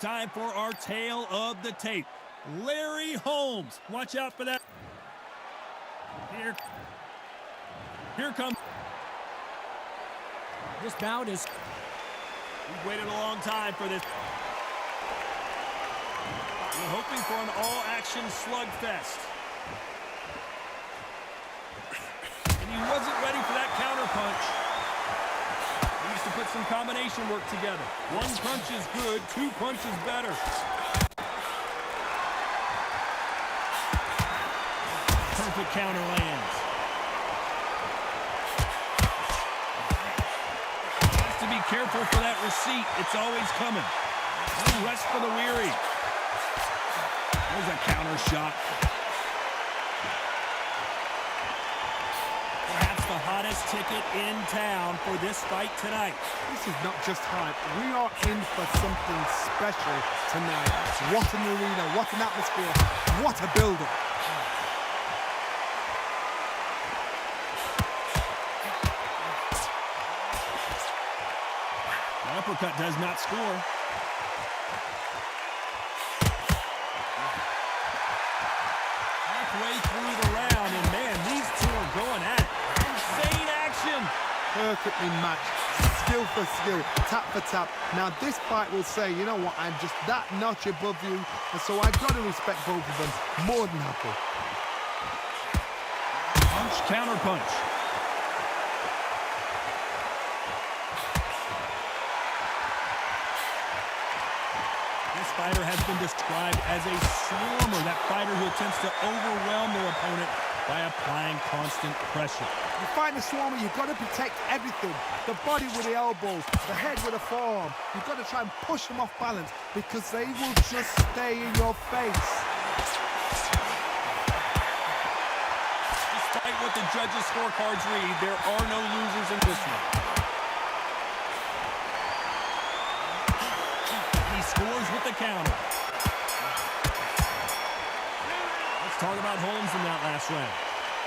Time for our tale of the tape. Larry Holmes. Watch out for that. Here comes. This bout is. We've waited a long time for this. We're hoping for an all-action slugfest. And he wasn't ready for that counterpunch. He needs to put some combination work together. One punch is good, two punches better. Perfect counter lands. Has to be careful for that receipt. It's always coming. No rest for the weary. There's a counter shot. Perhaps the hottest ticket in town for this fight tonight. This is not just hype. We are in for something special tonight. What an arena, what an atmosphere, what a build-up. The uppercut does not score. Halfway through the round, and man, these two are going at it. Insane action. Perfectly matched, skill for skill, tap for tap. Now this fight will say, you know what, I'm just that notch above you, and so I've got to respect both of them. More than happy. Punch, counter punch. This fighter has been described as a swarmer, that fighter who attempts to overwhelm their opponent by applying constant pressure. You fight a swarmer, you've got to protect everything. The body with the elbows, the head with the forearm. You've got to try and push them off balance because they will just stay in your face. Despite what the judges' scorecards read, there are no losers in this one. He scores with the counter. Let's talk about Holmes in that last round.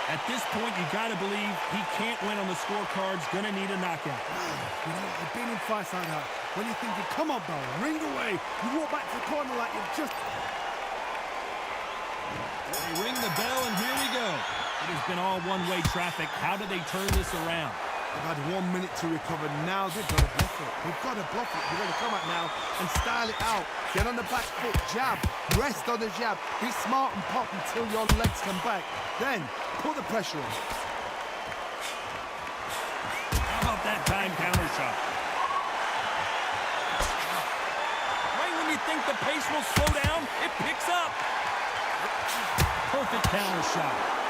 At this point, you got to believe he can't win on the scorecards. Going to need a knockout. You know, I've been in fights like that. When you're thinking, come on, Bell, ring away. You walk back to the corner like you've just... They ring the bell, and here we go. It has been all one-way traffic. How do they turn this around? They've had 1 minute to recover. Now they've got to bluff it. They've got to bluff it. They've got to come out now and style it out. Get on the back foot, jab, rest on the jab. Be smart and pop until your legs come back. Then put the pressure on. How about that time counter shot? Right when you think the pace will slow down, it picks up. Perfect counter shot.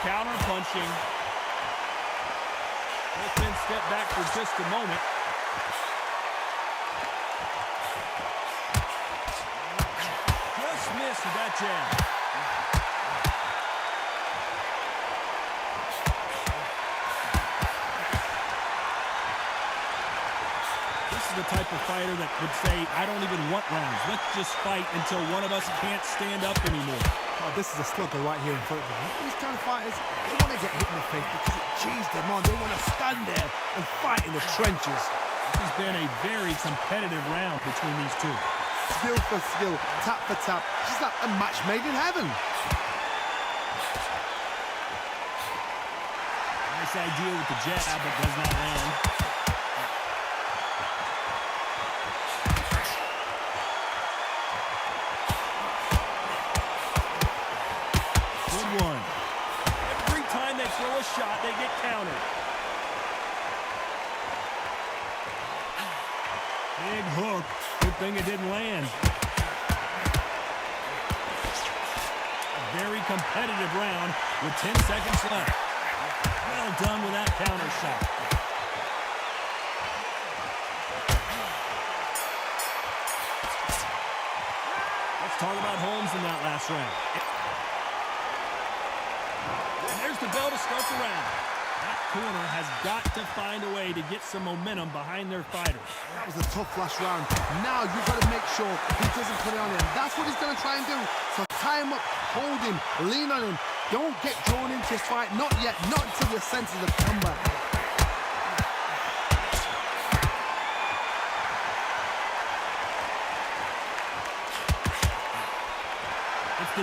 Counter punching. Both men step back for just a moment. Just missed with that jab. This is the type of fighter that would say, I don't even want rounds. Let's just fight until one of us can't stand up anymore. Oh, this is a slugger right here in front of them. These kind of fighters, they want to get hit in the face because it cheers them on. They want to stand there and fight in the trenches. This has been a very competitive round between these two. Skill for skill, tap for tap. Just like a match made in heaven. Nice idea with the jab, but does not land. One. Every time they throw a shot, they get countered. Big hook. Good thing it didn't land. A very competitive round with 10 seconds left. Well done with that counter shot. Let's talk about Holmes in that last round. There's the bell to start the round. That corner has got to find a way to get some momentum behind their fighter. That was a tough last round. Now you've got to make sure he doesn't put it on him. That's what he's going to try and do. So tie him up, hold him, lean on him. Don't get drawn into this fight. Not yet. Not until your senses have come back.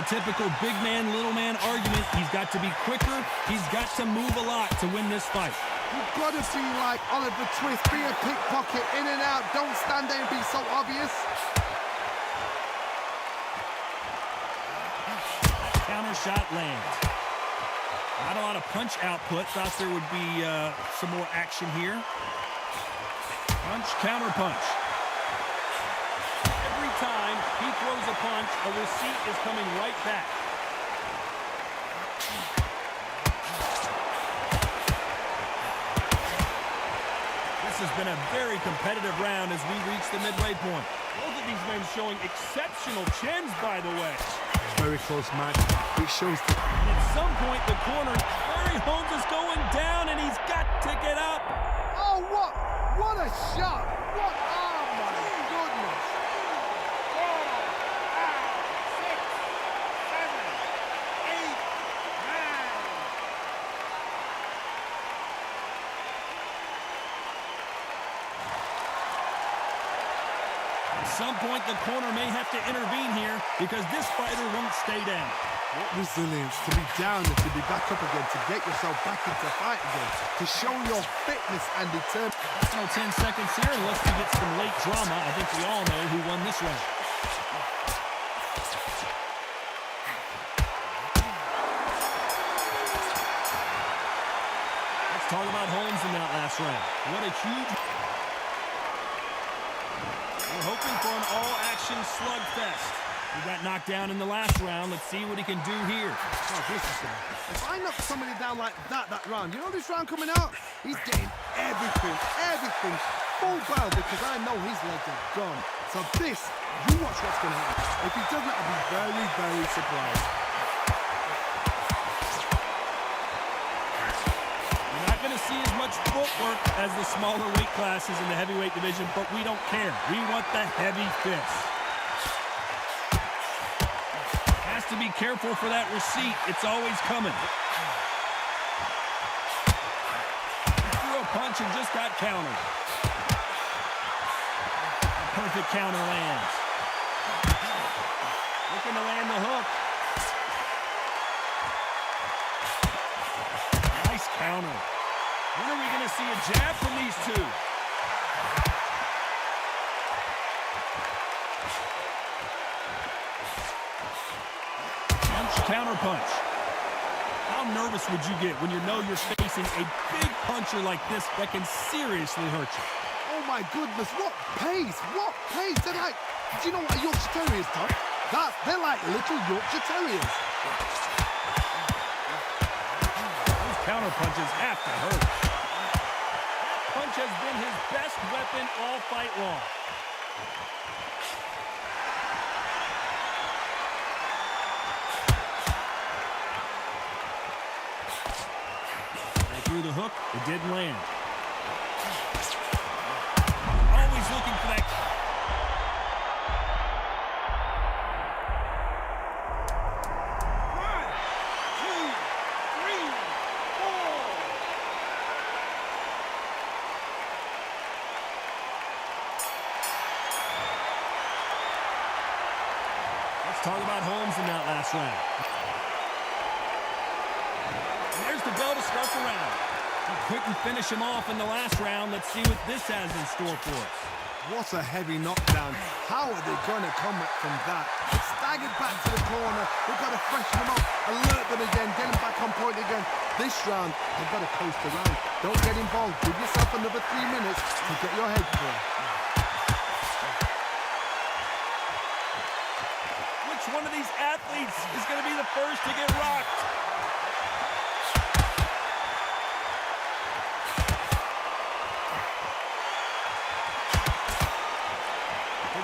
the typical big man, little man argument. He's got to be quicker. He's got to move a lot to win this fight. You've got to be like Oliver Twist, be a pickpocket, in and out. Don't stand there and be so obvious. Counter shot lands. Not a lot of punch output. Thought there would be some more action here. Punch, counter punch. Every time he throws a punch, a receipt is coming right back. This has been a very competitive round as we reach the midway point. Both of these men showing exceptional chins, by the way. Very close match. It shows that At some point, the corner, Larry Holmes is going down, and he's got to get up. oh, what a shot! What? Oh my goodness! 4, 5, 6, 7, 8, 9. At some point, the corner may have to intervene here because this fighter won't stay down. What resilience to be down and to be back up again, to get yourself back into fight again, to show your fitness and determination. No 10 seconds here unless we get some late drama. I think we all know who won this round. Let's talk about Holmes in that last round. What a huge... We're hoping for an all-action slugfest. He got knocked down in the last round. Let's see what he can do here. Oh, this is good. If I knock somebody down like that round, you know this round coming out? He's getting everything full barrel because I know his legs are gone. So this, you watch what's going to happen. If he doesn't, I'll be very, very surprised. You're not going to see as much footwork as the smaller weight classes in the heavyweight division, but we don't care. We want the heavy fist. To be careful for that receipt. It's always coming. He threw a punch and just got countered. A perfect counter lands. Looking to land the hook. Nice counter. When are we going to see a jab from these two? Counter punch. How nervous would you get when you know you're facing a big puncher like this that can seriously hurt you? Oh my goodness, what pace, what pace. They're like, do you know what a Yorkshire Terrier is, Tom? They're like little Yorkshire Terriers. Those counter punches have to hurt. That punch has been his best weapon all fight long. Through the hook, it didn't land. Always looking for that. 1, 2, 3, 4. Let's talk about Holmes in that last round. And there's the bell to start the round. He couldn't finish him off in the last round. Let's see what this has in store for us. What a heavy knockdown. How are they going to come from that? It's staggered back to the corner. We've got to freshen them up, alert them again, get them back on point again. This round, they've got to coast around. Don't get involved. Give yourself another 3 minutes to get your head clear. Which one of these athletes is going to be the first to get rocked?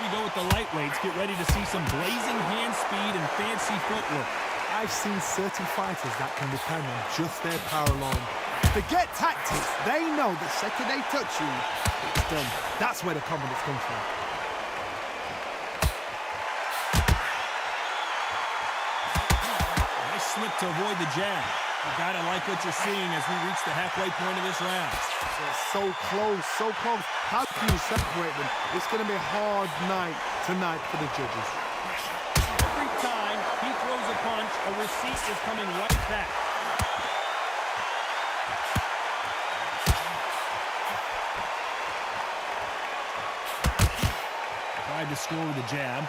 Go with the lightweights. Get ready to see some blazing hand speed and fancy footwork. I've seen certain fighters that can depend on just their power alone. Forget tactics. They know the second they touch you, it's done. That's where the confidence comes from. Nice slip to avoid the jab. You gotta like what you're seeing as we reach the halfway point of this round. So close, so close. How can you separate them? It's going to be a hard night tonight for the judges. Every time he throws a punch, a receipt is coming right back. Tried to score with a jab.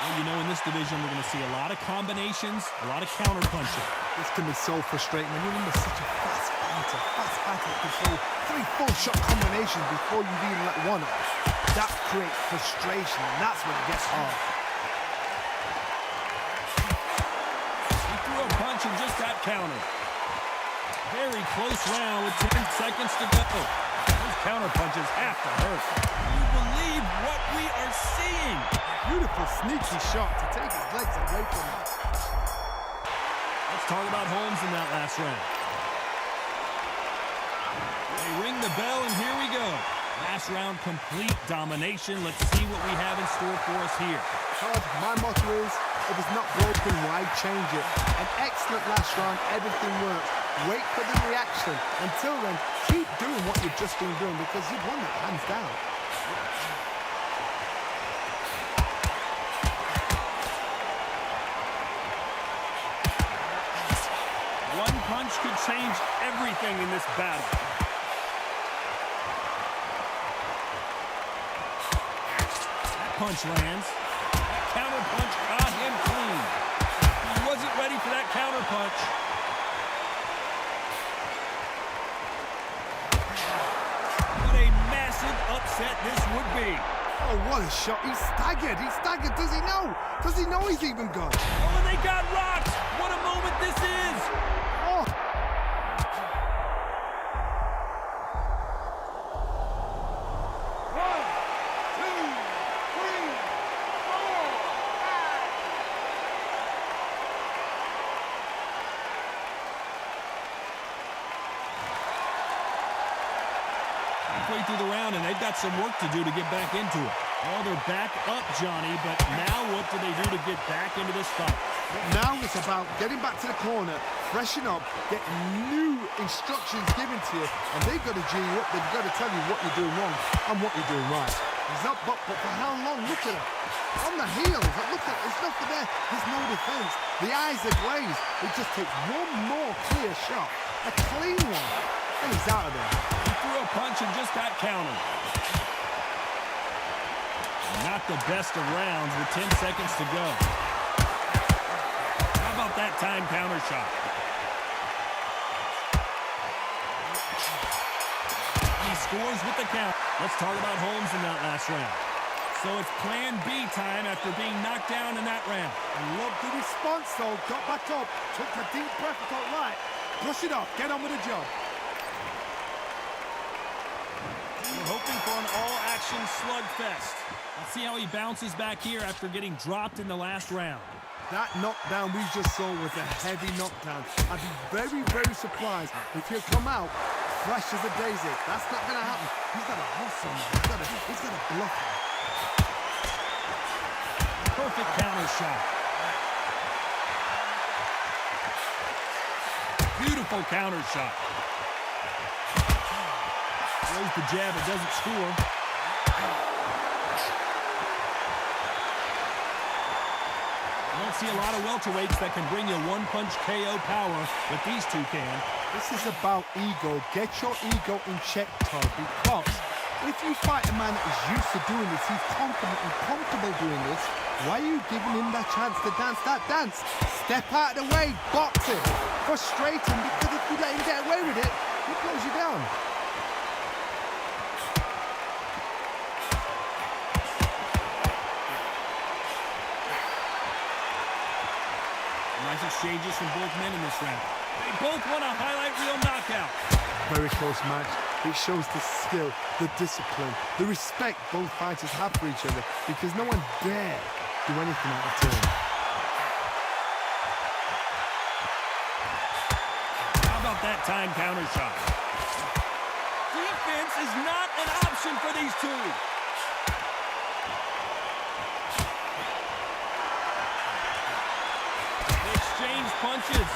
Well, you know, in this division, we're going to see a lot of combinations, a lot of counter punching. This can be so frustrating when you're under such a fast fighter that can throw 3-4 shot combinations before you even let one off. That creates frustration, and that's when it gets hard. He threw a punch and just got countered. Very close round with 10 seconds to go. Those counter punches have to hurt. Can you believe what we are seeing? Beautiful sneaky shot to take his legs away from him. Let's talk about Holmes in that last round. They ring the bell, and here we go. Last round, complete domination. Let's see what we have in store for us here. Todd, my motto is, if it's not broken, why change it? An excellent last round, everything works. Wait for the reaction. Until then, keep doing what you've just been doing because you've won that hands down. One punch could change everything in this battle. That punch lands. That counter punch got him clean. He wasn't ready for that counter punch. What a massive upset this would be. Oh, what a shot. He's staggered. He's staggered. Does he know? Does he know he's even gone? Oh, and they got rocked. What a moment this is. Oh. Halfway through the round, and they've got some work to do to get back into it. Well, they're back up, Johnny, but now what do they do to get back into this fight? Now it's about getting back to the corner, freshen up, get new instructions given to you, and they've got to G you up. They've got to tell you what you're doing wrong and what you're doing right. He's up, but for how long? Look at him. On the heels. Look at it. There's nothing there. There's no defense. The eyes are glazed. It just takes one more clear shot. A clean one. And he's out of there. He threw a punch and just got countered. Not the best of rounds with 10 seconds to go. How about that time counter shot? He scores with the count. Let's talk about Holmes in that last round. So it's plan B time after being knocked down in that round. I love the response, though. Got back up, took a deep breath, got right. Brush it off, get on with the job. We're hoping for an all-action slugfest. Let's see how he bounces back here after getting dropped in the last round. That knockdown we just saw was a heavy knockdown. I'd be very, very surprised if he'll come out fresh as a daisy. That's not going to happen. He's got a hustle, man. He's got a bluff him. Perfect counter shot. Beautiful counter shot. Throws the jab, it doesn't score. I don't see a lot of welterweights that can bring you one-punch KO power, but these two can. This is about ego. Get your ego in check, Todd, because if you fight a man that is used to doing this, he's confident and comfortable doing this, why are you giving him that chance to dance that dance? Step out of the way, box him, frustrate him, because if you let him get away with it, he blows you down. Nice exchanges from both men in this round. They both want a highlight reel knockout. Very close match. It shows the skill, the discipline, the respect both fighters have for each other, because no one dare do anything out of turn. How about that time counter shot? Defense is not an option for these two. They exchange punches.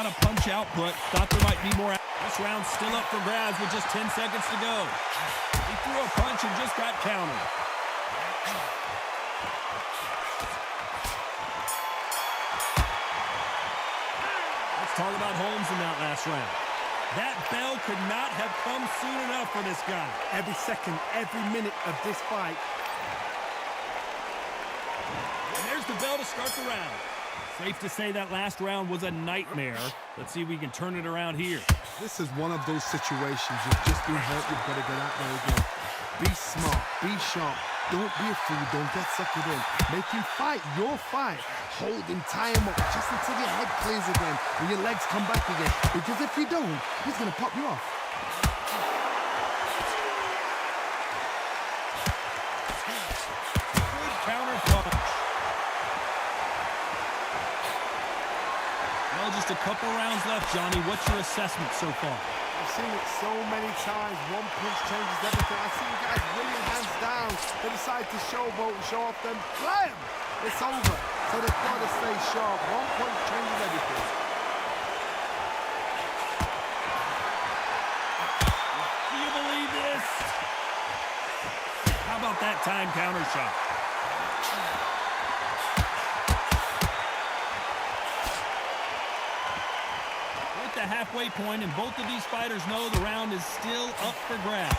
lot of punch output. Thought there might be more. This round's still up for grabs with just 10 seconds to go. He threw a punch and just got countered. Let's talk about Holmes in that last round. That bell could not have come soon enough for this guy. Every second, every minute of this fight. And there's the bell to start the round. Safe to say that last round was a nightmare. Let's see if we can turn it around here. This is one of those situations. You've just been hurt. You've got to get out there again. Be smart. Be sharp. Don't be a fool. Don't get suckered in. Make him fight your fight. Hold him, tie him up just until your head clears again and your legs come back again. Because if you don't, he's going to pop you off. Good counter punch. Well, just a couple rounds left, Johnny. What's your assessment so far? I've seen it so many times. One punch changes everything. I've seen guys willing hands down. They decide to showboat and show off them. Blam! It's over. So they've got to stay sharp. One punch changes everything. Do you believe this? How about that time counter shot? At the halfway point, and both of these fighters know the round is still up for grabs.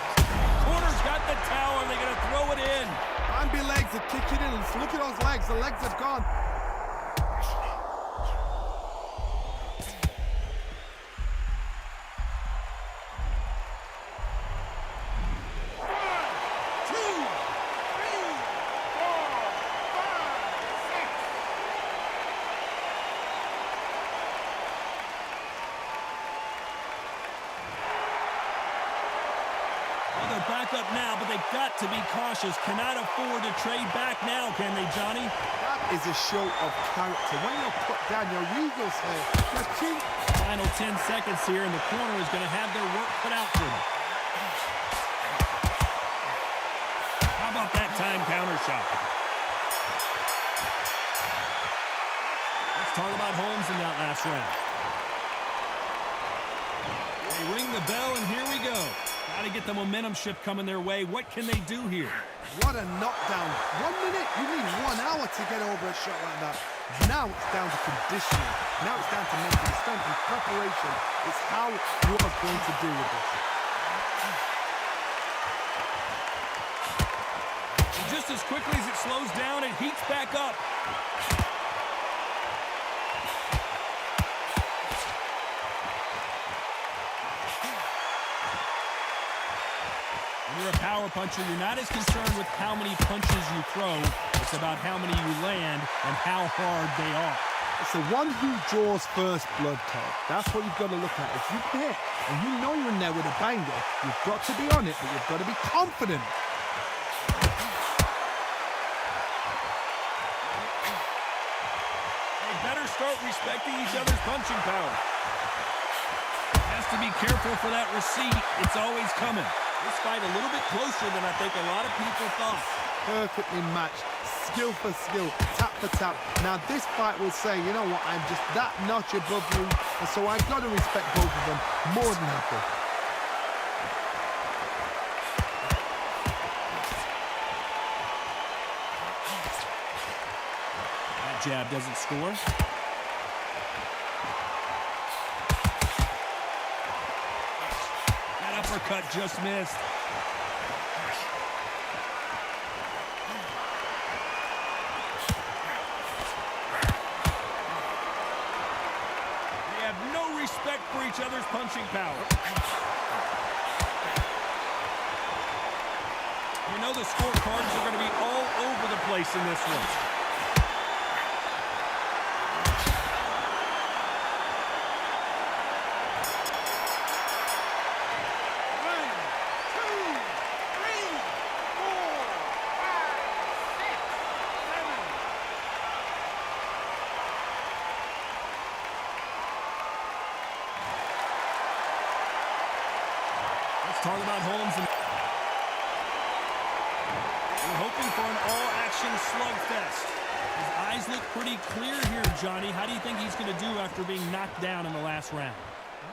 Corner's got the towel. Are they going to throw it in? Bambi legs are kicking in. Look at those legs. The legs have gone. They're back up now, but they've got to be cautious. Cannot afford to trade back now, can they, Johnny? That is a show of character. When you're put down, your eagles here. Your chin. Final 10 seconds here, and the corner is going to have their work cut out for them. How about that time counter shot? Let's talk about Holmes in that last round. They ring the bell, and here we go. Got to get the momentum shift coming their way. What can they do here? What a knockdown. 1 minute, you need 1 hour to get over a shot like that. Now it's down to conditioning. Now it's down to mental strength and preparation. It's how you are going to deal with this. And just as quickly as it slows down, it heats back up. When you're a power puncher, you're not as concerned with how many punches you throw. It's about how many you land and how hard they are. It's the one who draws first blood, Todd. That's what you've got to look at. If you hit and you know you're in there with a banger, you've got to be on it, but you've got to be confident. They better start respecting each other's punching power. Has to be careful for that receipt. It's always coming. This fight a little bit closer than I think a lot of people thought. Perfectly matched, skill for skill, tap for tap. Now this fight will say, you know what, I'm just that notch above you, and so I've got to respect both of them more than happy. That jab doesn't score. Uppercut just missed. They have no respect for each other's punching power. You know the scorecards are going to be all over the place in this one. Talk about Holmes. We're hoping for an all-action slugfest. His Eyes look pretty clear here, Johnny. How do you think he's going to do after being knocked down in the last round?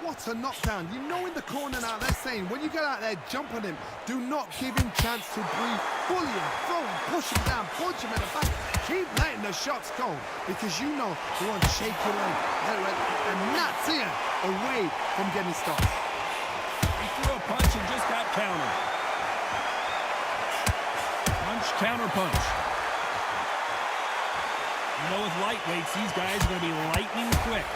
What a knockdown. You know in the corner now they're saying when you get out there, jump on him. Do not give him chance to breathe. Bully him, throw him, push him down, punch him in the back. Keep letting the shots go because you know you want to shake your leg. And that's here away from getting stopped. He threw a punch and just got countered. Punch, counter punch. You know with lightweights, these guys are going to be lightning quick.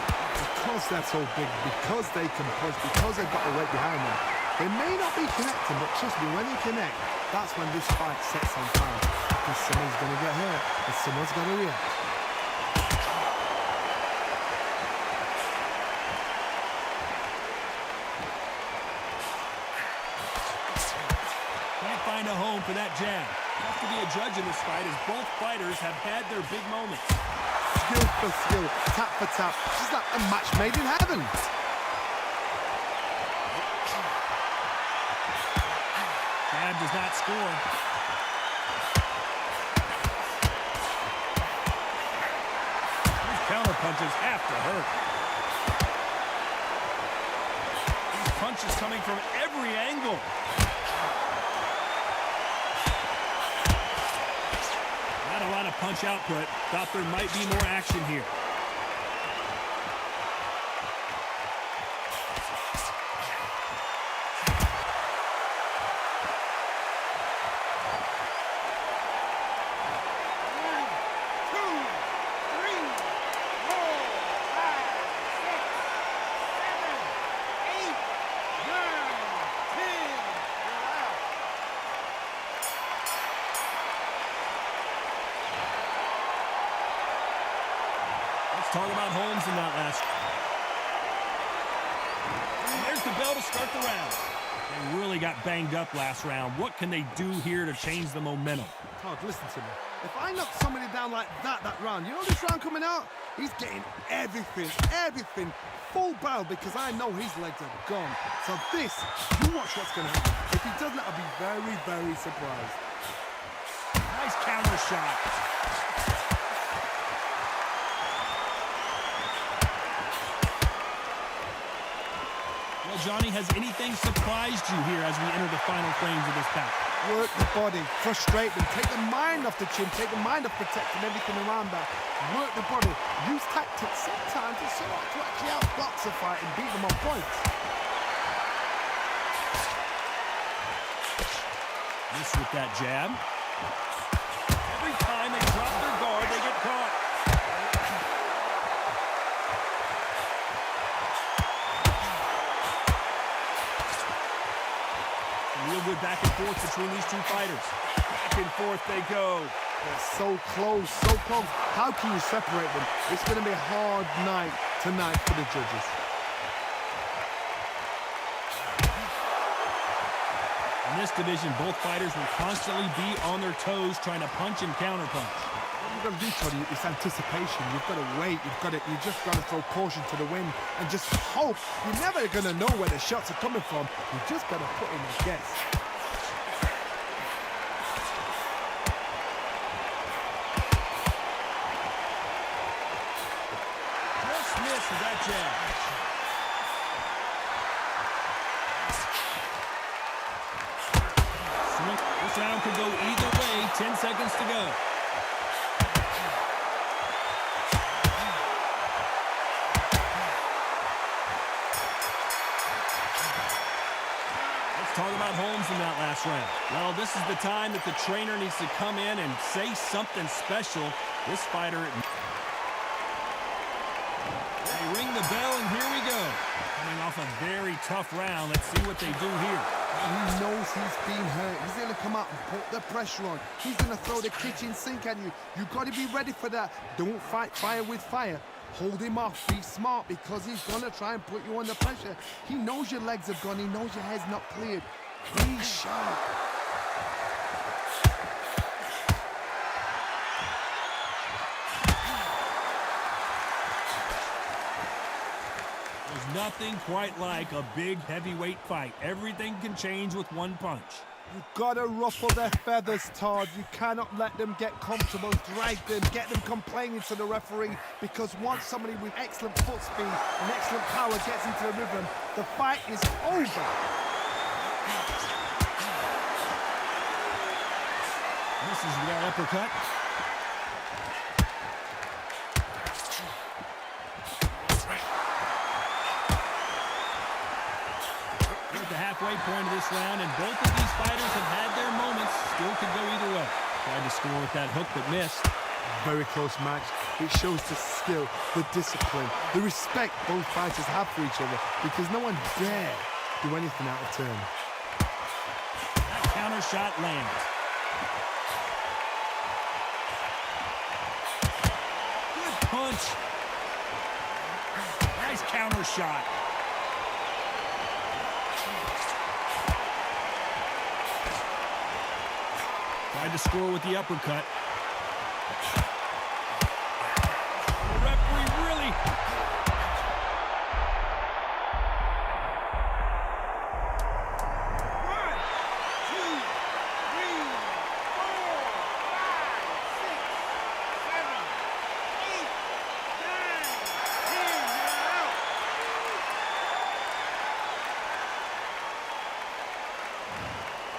Because they're so big, because they can punch, because they've got the weight behind them. They may not be connecting, but trust me, when they connect, that's when this fight sets on fire. Because someone's going to get hurt, and someone's going to react. Can't find a home for that jab. Tough to be a judge in this fight as both fighters have had their big moments. Skill for skill, tap for tap. It's like a match made in heaven. Jab does not score. These counter punches have to hurt. These punches coming from every angle. Not a lot of punch output. Thought there might be more action here. Talk about Holmes in that last. And there's the bell to start the round. They really got banged up last round. What can they do here to change the momentum? Todd, listen to me. If I knock somebody down like that round, you know this round coming out? He's getting everything, full barrel because I know his legs are gone. So this, you watch what's going to happen. If he doesn't, I'll be very, very surprised. Nice counter shot. Johnny, has anything surprised you here as we enter the final frames of this bout? Work the body, frustrate them, take the mind off the chin, take the mind off protecting everything around that. Work the body, use tactics sometimes to actually outbox a fight and beat them on points. Miss with that jab. Every time they drop their guard, they get caught. Real good back and forth between these two fighters. Back and forth they go. They're so close, so close. How can you separate them? It's going to be a hard night tonight for the judges. In this division, both fighters will constantly be on their toes trying to punch and counterpunch. What you've got to do, Tony, is anticipation. You've got to wait. You just got to throw caution to the wind and just hope. You're never going to know where the shots are coming from. You just got to put in a guess. Just missed with that jab. This round could go either way. 10 seconds to go. Talk about Holmes in that last round. Well, this is the time that the trainer needs to come in and say something special. This fighter... They ring the bell, and here we go. Coming off a very tough round. Let's see what they do here. He knows he's been hurt. He's going to come out and put the pressure on. He's going to throw the kitchen sink at you. You've got to be ready for that. Don't fight fire with fire. Hold him off. Be smart because he's going to try and put you under pressure. He knows your legs have gone. He knows your head's not cleared. Be sharp. There's nothing quite like a big heavyweight fight. Everything can change with one punch. You've got to ruffle their feathers, Todd. You cannot let them get comfortable, drag them, get them complaining to the referee, because once somebody with excellent foot speed and excellent power gets into the rhythm, the fight is over. Misses with that uppercut. We're at the halfway point of this round, and both of these fighters have had their moments. Still could go either way. Tried to score with that hook, but missed. Very close match. It shows the skill, the discipline, the respect both fighters have for each other, because no one dare do anything out of turn. That counter shot lands. Good punch. Nice counter shot. Tried to score with the uppercut. The referee really...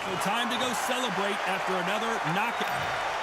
So time to go celebrate after another knockout.